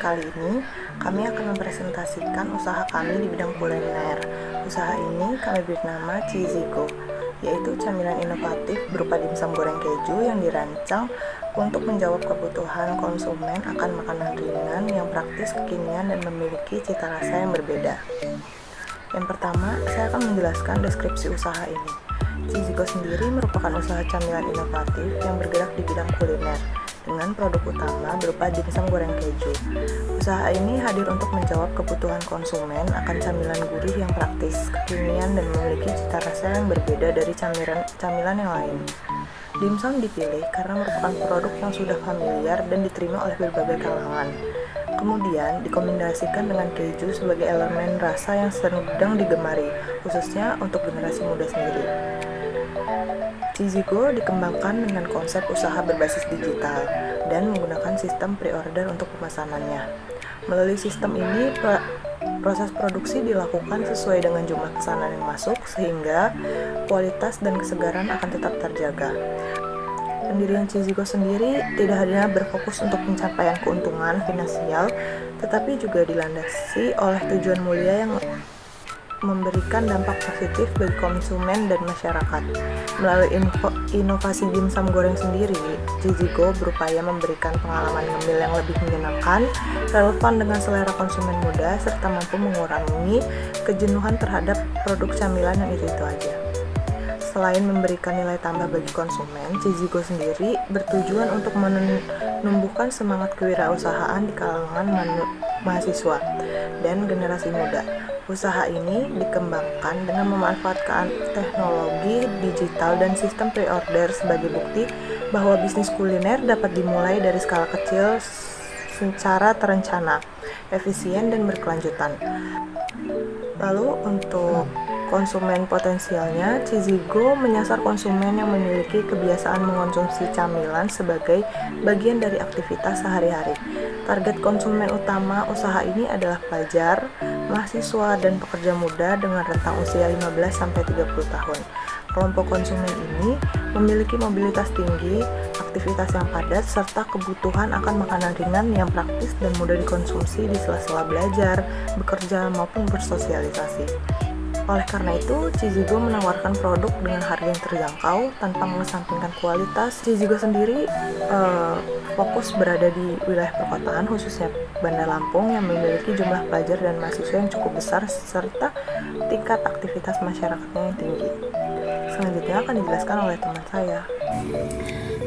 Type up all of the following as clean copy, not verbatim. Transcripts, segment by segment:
kali ini, kami akan mempresentasikan usaha kami di bidang kuliner. Usaha ini kami beri nama Cheesy-Go, yaitu camilan inovatif berupa dimsum goreng keju yang dirancang untuk menjawab kebutuhan konsumen akan makanan ringan yang praktis, kekinian, dan memiliki cita rasa yang berbeda. Yang pertama, saya akan menjelaskan deskripsi usaha ini. Cheesy-Go sendiri merupakan usaha camilan inovatif yang bergerak di bidang kuliner dengan produk utama berupa dimsum goreng keju. Usaha ini hadir untuk menjawab kebutuhan konsumen akan camilan gurih yang praktis, kekinian, dan memiliki cita rasa yang berbeda dari camilan yang lain. Dimsum dipilih karena merupakan produk yang sudah familiar dan diterima oleh berbagai kalangan. Kemudian dikombinasikan dengan keju sebagai elemen rasa yang sedang digemari, khususnya untuk generasi muda sendiri. Cheesy-Go dikembangkan dengan konsep usaha berbasis digital dan menggunakan sistem pre-order untuk pemesanannya. Melalui sistem ini, proses produksi dilakukan sesuai dengan jumlah pesanan yang masuk sehingga kualitas dan kesegaran akan tetap terjaga. Pendirian Cheesy-Go sendiri tidak hanya berfokus untuk pencapaian keuntungan finansial, tetapi juga dilandasi oleh tujuan mulia yang memberikan dampak positif bagi konsumen dan masyarakat. Melalui inovasi dimsum goreng sendiri, Cheesy-Go berupaya memberikan pengalaman ngemil yang lebih menyenangkan, relevan dengan selera konsumen muda, serta mampu mengurangi kejenuhan terhadap produk camilan yang itu aja. Selain memberikan nilai tambah bagi konsumen, Cheesy-Go sendiri bertujuan untuk menumbuhkan semangat kewirausahaan di kalangan mahasiswa dan generasi muda. Usaha ini dikembangkan dengan memanfaatkan teknologi digital dan sistem pre-order sebagai bukti bahwa bisnis kuliner dapat dimulai dari skala kecil secara terencana, efisien, dan berkelanjutan. Lalu untuk konsumen potensialnya, Cheesy-Go menyasar konsumen yang memiliki kebiasaan mengonsumsi camilan sebagai bagian dari aktivitas sehari-hari. Target konsumen utama usaha ini adalah pelajar, mahasiswa, dan pekerja muda dengan rentang usia 15-30 tahun. Kelompok konsumen ini memiliki mobilitas tinggi, aktivitas yang padat, serta kebutuhan akan makanan ringan yang praktis dan mudah dikonsumsi di sela-sela belajar, bekerja, maupun bersosialisasi. Oleh karena itu, Cheesy-Go menawarkan produk dengan harga yang terjangkau tanpa mengesampingkan kualitas. Cheesy-Go sendiri fokus berada di wilayah perkotaan, khususnya Bandar Lampung, yang memiliki jumlah pelajar dan mahasiswa yang cukup besar serta tingkat aktivitas masyarakatnya yang tinggi. Selanjutnya akan dijelaskan oleh teman saya.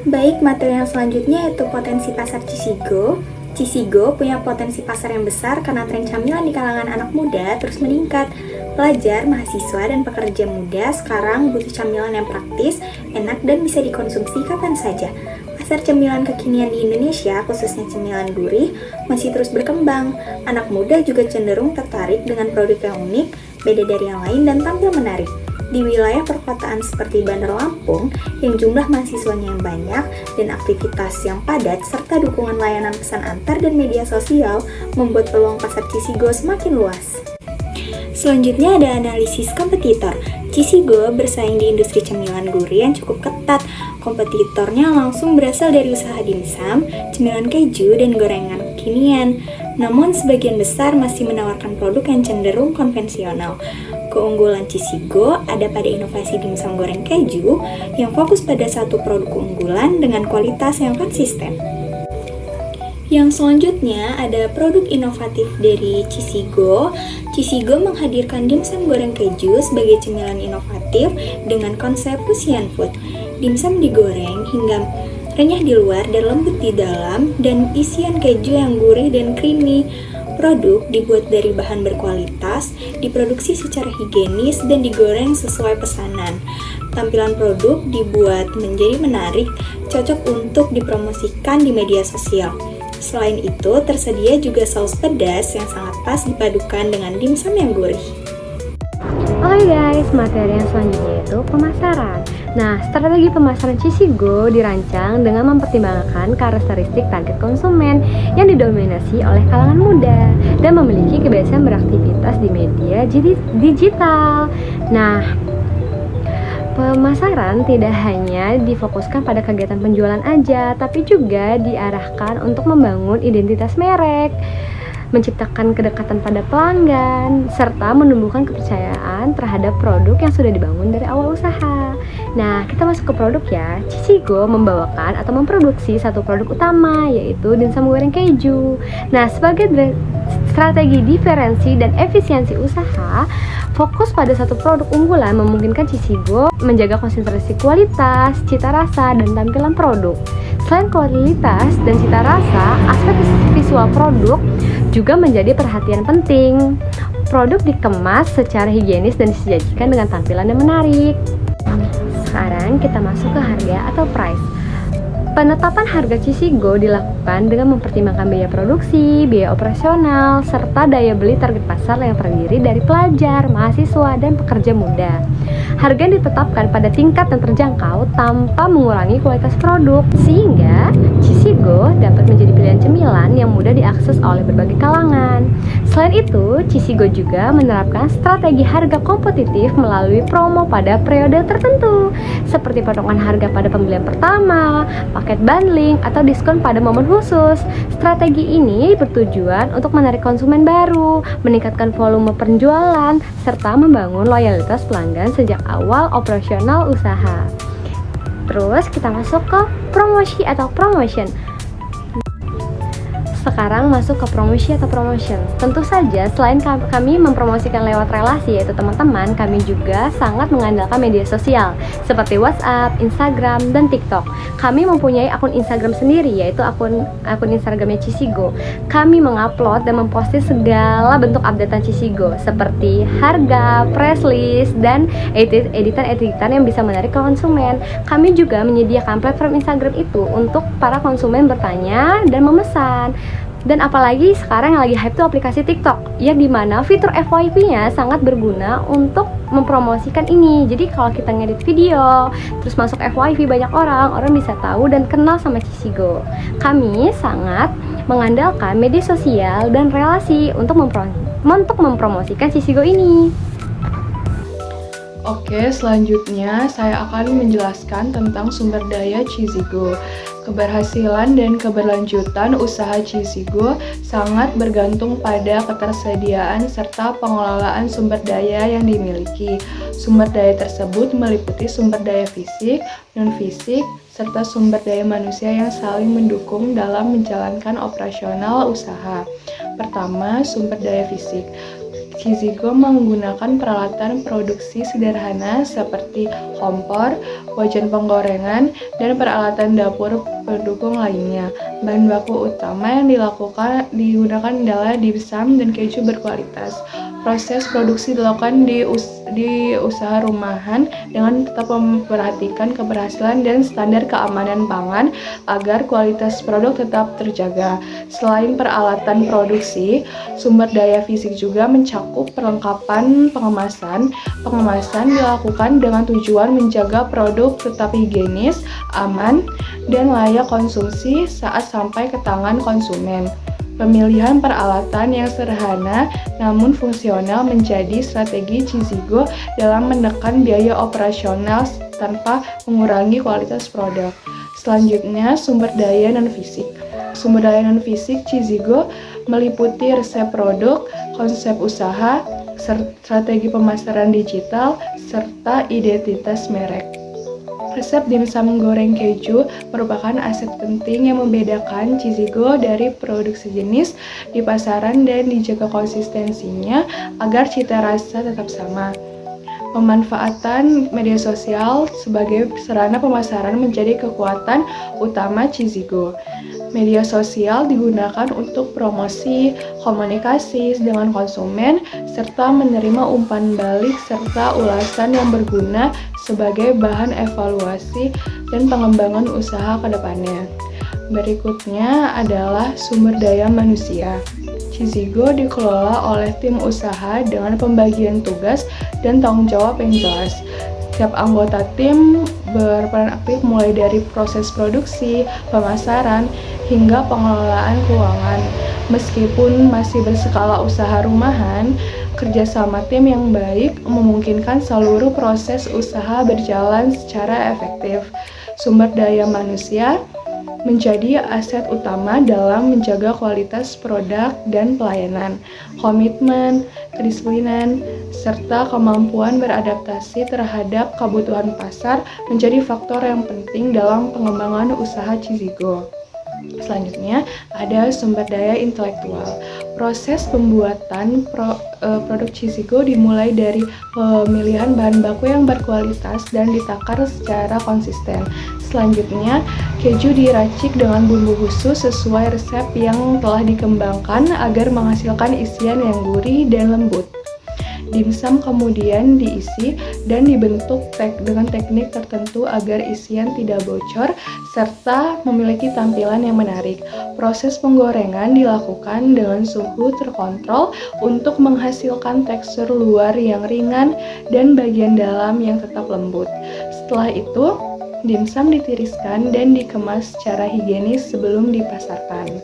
Baik, materi yang selanjutnya yaitu potensi pasar Cheesy-Go. Cheesy-Go punya potensi pasar yang besar karena tren camilan di kalangan anak muda terus meningkat. Pelajar, mahasiswa, dan pekerja muda sekarang butuh camilan yang praktis, enak, dan bisa dikonsumsi kapan saja. Pasar camilan kekinian di Indonesia, khususnya camilan gurih, masih terus berkembang. Anak muda juga cenderung tertarik dengan produk yang unik, beda dari yang lain, dan tampil menarik. Di wilayah perkotaan seperti Bandar Lampung, yang jumlah mahasiswanya yang banyak dan aktivitas yang padat, serta dukungan layanan pesan antar dan media sosial, membuat peluang pasar Cheesy-Go semakin luas. Selanjutnya ada analisis kompetitor. Cheesy-Go bersaing di industri camilan gurih yang cukup ketat. Kompetitornya langsung berasal dari usaha dimsum, camilan keju, dan gorengan kekinian. Namun sebagian besar masih menawarkan produk yang cenderung konvensional. Keunggulan Cheesy-Go ada pada inovasi dimsum goreng keju yang fokus pada satu produk keunggulan dengan kualitas yang konsisten. Yang selanjutnya ada produk inovatif dari Cheesy-Go. Cheesy-Go menghadirkan dimsum goreng keju sebagai cemilan inovatif dengan konsep fusion food. Dimsum digoreng hingga renyah di luar dan lembut di dalam, dan isian keju yang gurih dan creamy. Produk dibuat dari bahan berkualitas, diproduksi secara higienis, dan digoreng sesuai pesanan. Tampilan produk dibuat menjadi menarik, cocok untuk dipromosikan di media sosial. Selain itu, tersedia juga saus pedas yang sangat pas dipadukan dengan dimsum yang gurih. Oke guys, materi yang selanjutnya itu pemasaran. Nah, strategi pemasaran Cheesy-Go dirancang dengan mempertimbangkan karakteristik target konsumen yang didominasi oleh kalangan muda dan memiliki kebiasaan beraktivitas di media digital. Nah, Pemasaran tidak hanya difokuskan pada kegiatan penjualan aja, tapi juga diarahkan untuk membangun identitas merek, menciptakan kedekatan pada pelanggan, serta menumbuhkan kepercayaan terhadap produk yang sudah dibangun dari awal usaha. Nah, kita masuk ke produk ya. Cicigo membawakan atau memproduksi satu produk utama, yaitu dimsum goreng keju. Nah, sebagai strategi diferensi dan efisiensi usaha, fokus pada satu produk unggulan memungkinkan Cicigo menjaga konsentrasi kualitas, cita rasa, dan tampilan produk. Selain kualitas dan cita rasa, aspek visual produk juga menjadi perhatian penting. Produk dikemas secara higienis dan disajikan dengan tampilan yang menarik. Sekarang kita masuk ke harga atau price. Penetapan harga Cicigo dilakukan dengan mempertimbangkan biaya produksi, biaya operasional, serta daya beli target pasar yang terdiri dari pelajar, mahasiswa, dan pekerja muda. Harga yang ditetapkan pada tingkat yang terjangkau tanpa mengurangi kualitas produk, sehingga Cicigo dapat menjadi pilihan cemilan yang mudah diakses oleh berbagai kalangan. Selain itu, Cicigo juga menerapkan strategi harga kompetitif melalui promo pada periode tertentu, seperti potongan harga pada pembelian pertama, paket bundling, atau diskon pada momen khusus. Strategi ini bertujuan untuk menarik konsumen baru, meningkatkan volume penjualan, serta membangun loyalitas pelanggan sejak awal operasional usaha. Terus kita masuk ke promosi atau promotion. Sekarang masuk ke promosi atau promotion. Tentu saja selain kami mempromosikan lewat relasi yaitu teman-teman, kami juga sangat mengandalkan media sosial seperti WhatsApp, Instagram, dan TikTok. Kami mempunyai akun Instagram sendiri yaitu akun Instagramnya Cicigo. Kami mengupload dan memposting segala bentuk updatean Cicigo seperti harga, press list, dan editan-editan yang bisa menarik konsumen. Kami juga menyediakan platform Instagram itu untuk para konsumen bertanya dan memesan. Dan apalagi sekarang yang lagi hype tuh aplikasi TikTok, yang dimana fitur FYP-nya sangat berguna untuk mempromosikan ini. Jadi kalau kita ngedit video, terus masuk FYP, banyak orang bisa tahu dan kenal sama Cicigo. Kami sangat mengandalkan media sosial dan relasi untuk mempromosikan Cicigo ini. Oke, selanjutnya saya akan menjelaskan tentang sumber daya Cicigo. Keberhasilan dan keberlanjutan usaha Cicigo sangat bergantung pada ketersediaan serta pengelolaan sumber daya yang dimiliki. Sumber daya tersebut meliputi sumber daya fisik, non-fisik, serta sumber daya manusia yang saling mendukung dalam menjalankan operasional usaha. Pertama, sumber daya fisik. Cicigo menggunakan peralatan produksi sederhana seperti kompor, wajan penggorengan, dan peralatan dapur pendukung lainnya. Bahan baku utama yang digunakan adalah dimsum dan keju berkualitas. Proses produksi dilakukan di usaha rumahan dengan tetap memperhatikan keberhasilan dan standar keamanan pangan agar kualitas produk tetap terjaga. Selain peralatan produksi, sumber daya fisik juga mencakup perlengkapan pengemasan. Pengemasan dilakukan dengan tujuan menjaga produk tetap higienis, aman, dan layak konsumsi saat sampai ke tangan konsumen. Pemilihan peralatan yang sederhana namun fungsional menjadi strategi Cicigo dalam menekan biaya operasional tanpa mengurangi kualitas produk. Selanjutnya, sumber daya non-fisik. Sumber daya non-fisik Cicigo meliputi resep produk, konsep usaha, strategi pemasaran digital, serta identitas merek. Resep dimsum goreng keju merupakan aset penting yang membedakan Cicigo dari produk sejenis di pasaran dan dijaga konsistensinya agar cita rasa tetap sama. Pemanfaatan media sosial sebagai sarana pemasaran menjadi kekuatan utama Cicigo. Media sosial digunakan untuk promosi, komunikasi dengan konsumen, serta menerima umpan balik serta ulasan yang berguna sebagai bahan evaluasi dan pengembangan usaha ke depannya. Berikutnya adalah sumber daya manusia. Cicigo dikelola oleh tim usaha dengan pembagian tugas dan tanggung jawab yang jelas. Setiap anggota tim berperan aktif mulai dari proses produksi, pemasaran, hingga pengelolaan keuangan. Meskipun masih berskala usaha rumahan, kerjasama tim yang baik memungkinkan seluruh proses usaha berjalan secara efektif. Sumber daya manusia menjadi aset utama dalam menjaga kualitas produk dan pelayanan. Komitmen, kedisiplinan, serta kemampuan beradaptasi terhadap kebutuhan pasar menjadi faktor yang penting dalam pengembangan usaha Cizigo. Selanjutnya, ada sumber daya intelektual. Proses pembuatan produk Cizigo dimulai dari pemilihan bahan baku yang berkualitas dan ditakar secara konsisten. Selanjutnya, keju diracik dengan bumbu khusus sesuai resep yang telah dikembangkan agar menghasilkan isian yang gurih dan lembut. Dimsum kemudian diisi dan dibentuk dengan teknik tertentu agar isian tidak bocor serta memiliki tampilan yang menarik. Proses penggorengan dilakukan dengan suhu terkontrol untuk menghasilkan tekstur luar yang ringan dan bagian dalam yang tetap lembut. Setelah itu, dimsum ditiriskan dan dikemas secara higienis sebelum dipasarkan.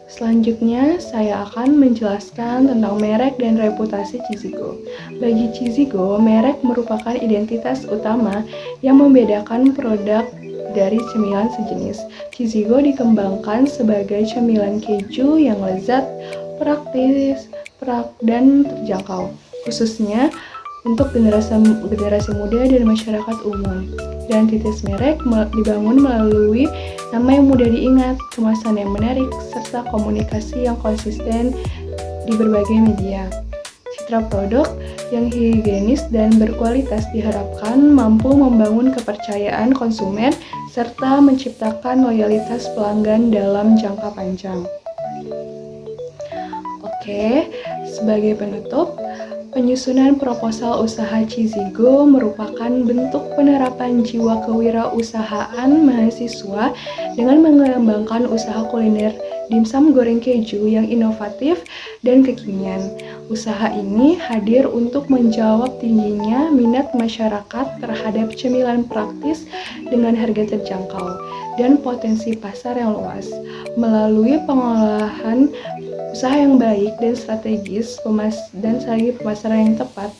Selanjutnya, saya akan menjelaskan tentang merek dan reputasi Cizigo. Bagi Cizigo, merek merupakan identitas utama yang membedakan produk dari cemilan sejenis. Cizigo dikembangkan sebagai cemilan keju yang lezat, praktis, dan terjangkau, khususnya untuk generasi muda dan masyarakat umum. Dan titis merek dibangun melalui nama yang mudah diingat, kemasan yang menarik, serta komunikasi yang konsisten di berbagai media. Citra produk yang higienis dan berkualitas diharapkan mampu membangun kepercayaan konsumen serta menciptakan loyalitas pelanggan dalam jangka panjang. Oke, sebagai penutup, penyusunan proposal usaha Cizigo merupakan bentuk penerapan jiwa kewirausahaan mahasiswa dengan mengembangkan usaha kuliner dimsum goreng keju yang inovatif dan kekinian. Usaha ini hadir untuk menjawab tingginya minat masyarakat terhadap cemilan praktis dengan harga terjangkau dan potensi pasar yang luas. Melalui pengolahan usaha yang baik dan strategis dan strategi pemasaran yang tepat,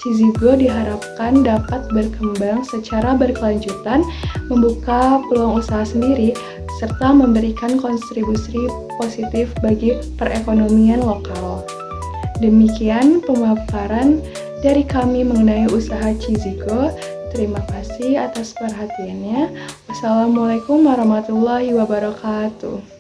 Cizigo diharapkan dapat berkembang secara berkelanjutan, membuka peluang usaha sendiri, serta memberikan kontribusi positif bagi perekonomian lokal. Demikian pemaparan dari kami mengenai usaha Cizigo. Terima kasih atas perhatiannya. Wassalamualaikum warahmatullahi wabarakatuh.